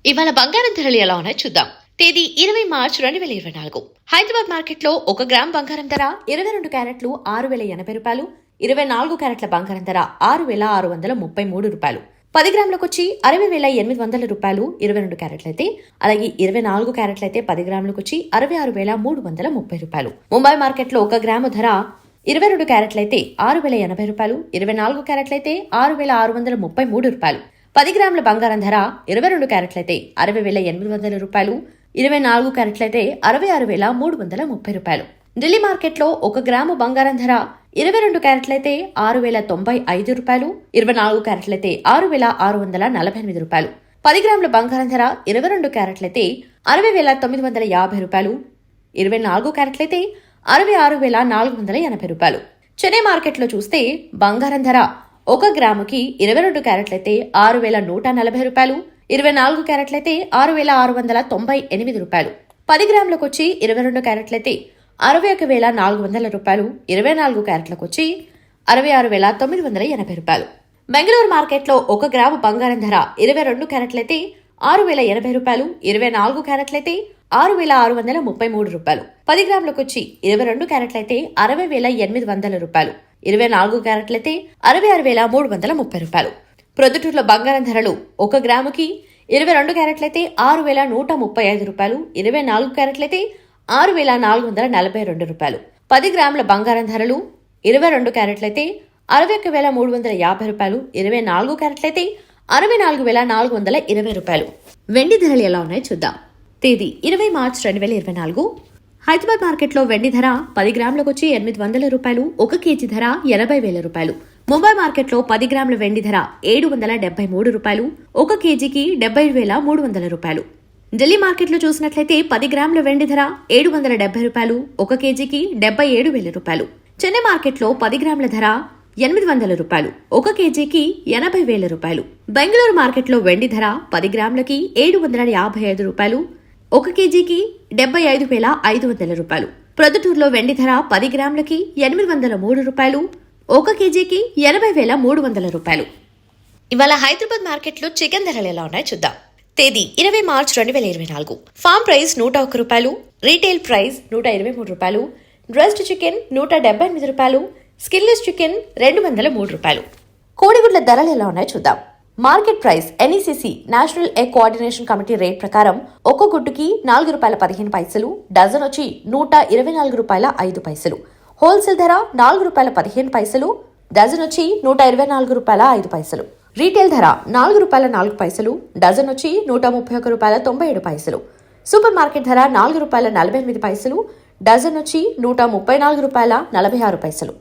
ఇవాళ బంగారం ధరలు ఎలా ఉన్నాయో చూద్దాం. తేదీ 20 మార్చి 2024. హైదరాబాద్ మార్కెట్లో 1 గ్రామ్ బంగారం ధర 22 క్యారెట్లు 6,080 రూపాయలు. 24 క్యారెట్ల బంగారం ధర 6,633 రూపాయలు. 10 గ్రాములకు వచ్చి 60,800 రూపాయలు 22 క్యారెట్లయితే, అలాగే 24 క్యారెట్లయితే 10 గ్రాములకు వచ్చి 66,330 రూపాయలు. ముంబై మార్కెట్లో 1 గ్రాము ధర 22 క్యారెట్లయితే 6,080 రూపాయలు. 24 క్యారెట్లయితే 6,633 రూపాయలు. 10 గ్రాముల బంగారం ధర 22 క్యారెట్లయితే 60,800 రూపాయలు. 24 క్యారెట్లయితే 66,330 రూపాయలు. ఢిల్లీ మార్కెట్లో 1 గ్రాము బంగారం ధర 22 క్యారెట్లయితే 6,095 రూపాయలు. 24 క్యారెట్లయితే 6,648 రూపాయలు. 10 గ్రాముల బంగారం ధర 22 క్యారెట్లయితే 60,950 రూపాయలు. 24 క్యారెట్లయితే 66,480 రూపాయలు. చెన్నై మార్కెట్లో చూస్తే బంగారం ధర 1 గ్రాముకి 22 క్యారెట్లయితే 6,140 రూపాయలు. 24 క్యారెట్లయితే 6,698 రూపాయలు. 10 గ్రాములకు వచ్చి 22 క్యారెట్లయితే 61,400 రూపాయలు. 24 క్యారెట్లకు వచ్చి 66,980 రూపాయలు. బెంగళూరు మార్కెట్లో 1 గ్రాము బంగారం ధర 22 క్యారెట్లయితే 6,080 రూపాయలు. 24 క్యారెట్లయితే 6,633 రూపాయలు. 10 గ్రాములకు వచ్చి 22 క్యారెట్లయితే 60,800 రూపాయలు. 24 క్యారెట్లయితే 66,330 రూపాయలు. ప్రొద్దుటూరులో బంగారం ధరలు 1 గ్రాముకి 22 క్యారెట్లయితే 6,135 రూపాయలు. 24 క్యారెట్లయితే 6,442 రూపాయలు. 10 గ్రాముల బంగారం ధరలు 22 క్యారెట్లయితే 61,350 రూపాయలు. 24 క్యారెట్లయితే 64,420 రూపాయలు. వెండి ధరలు ఎలా ఉన్నాయో చూద్దాం. తేదీ 20 మార్చి 2024. హైదరాబాద్ మార్కెట్లో వెండి ధర 10 గ్రాములకు వచ్చి 800 రూపాయలు. 1 కేజీ ధర 80,000 రూపాయలు. ముంబై మార్కెట్లో 10 గ్రాముల వెండి ధర 773 రూపాయలు. 1 కేజీకి 70,300 రూపాయలు. ఢిల్లీ మార్కెట్లో చూసినట్లయితే 10 గ్రాముల వెండి ధర 770 రూపాయలు. 1 కేజీకి 77,000 రూపాయలు. చెన్నై మార్కెట్లో 10 గ్రాముల ధర 800 రూపాయలు. 1 కేజీకి 80,000 రూపాయలు. బెంగళూరు మార్కెట్లో వెండి ధర 10 గ్రాములకి 755 రూపాయలు. 1 కేజీకి 75,500 రూపాయలు. ప్రొద్దుటూరులో వెండి ధర 10 గ్రాములకి 803 రూపాయలు. 1 కేజీకి 80,300 రూపాయలు. ఇవాళ హైదరాబాద్ మార్కెట్లో చికెన్ ధరలు ఎలా ఉన్నాయో చూద్దాం. తేదీ 20 మార్చి 2024. ఫామ్ ప్రైస్ 101 రూపాయలు. రీటైల్ ప్రైస్ 123 రూపాయలు. డ్రెస్డ్ చికెన్ 178 రూపాయలు. స్కిన్లెస్ చికెన్ 203 రూపాయలు. కోడిగుడ్ల ధరలు ఎలా ఉన్నాయో చూద్దాం. Market price NECC national egg coordination committee rate ప్రకారం 1 గుడ్డుకి 4 రూపాయల 15 పైసలు, డజన్ వచ్చి 124 రూపాయల 5 పైసలు. హోల్సేల్ ధర 4 రూపాయల 15 పైసలు, డజన్ వచ్చి 124 రూపాయల 5 పైసలు. రీటైల్ ధర 4 రూపాయల 4 పైసలు, డజన్ వచ్చి 131 రూపాయల 97 పైసలు. సూపర్ మార్కెట్ ధర 4 రూపాయల 48 పైసలు, డజన్ వచ్చి 134 రూపాయల 46 పైసలు.